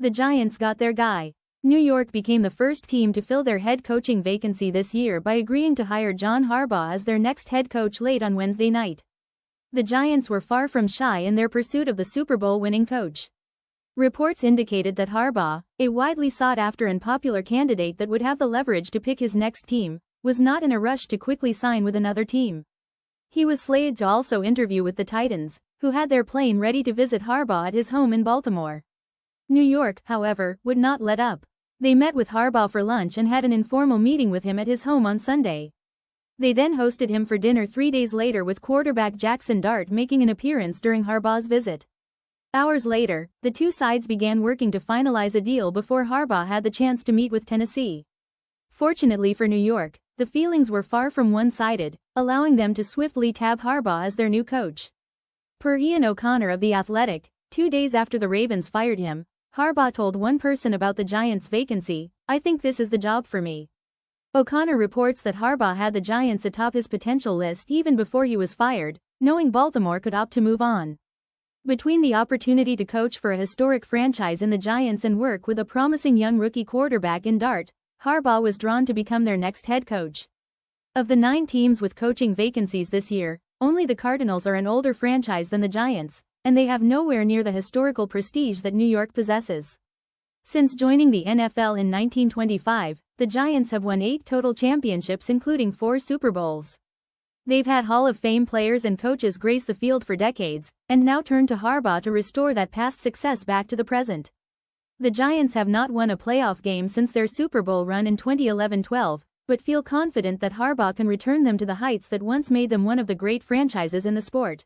The Giants got their guy. New York became the first team to fill their head coaching vacancy this year by agreeing to hire John Harbaugh as their next head coach late on Wednesday night. The Giants were far from shy in their pursuit of the Super Bowl winning coach. Reports indicated that Harbaugh, a widely sought-after and popular candidate that would have the leverage to pick his next team, was not in a rush to quickly sign with another team. He was slated to also interview with the Titans, who had their plane ready to visit Harbaugh at his home in Baltimore. New York, however, would not let up. They met with Harbaugh for lunch and had an informal meeting with him at his home on Sunday. They then hosted him for dinner 3 days later, with quarterback Jackson Dart making an appearance during Harbaugh's visit. Hours later, the two sides began working to finalize a deal before Harbaugh had the chance to meet with Tennessee. Fortunately for New York, the feelings were far from one-sided, allowing them to swiftly tab Harbaugh as their new coach. Per Ian O'Connor of The Athletic, 2 days after the Ravens fired him, Harbaugh told one person about the Giants' vacancy, "I think this is the job for me." O'Connor reports that Harbaugh had the Giants atop his potential list even before he was fired, knowing Baltimore could opt to move on. Between the opportunity to coach for a historic franchise in the Giants and work with a promising young rookie quarterback in Dart, Harbaugh was drawn to become their next head coach. Of the 9 teams with coaching vacancies this year, only the Cardinals are an older franchise than the Giants, and they have nowhere near the historical prestige that New York possesses. Since joining the NFL in 1925, the Giants have won 8 total championships, including 4 Super Bowls. They've had Hall of Fame players and coaches grace the field for decades, and now turn to Harbaugh to restore that past success back to the present. The Giants have not won a playoff game since their Super Bowl run in 2011-12, but feel confident that Harbaugh can return them to the heights that once made them one of the great franchises in the sport.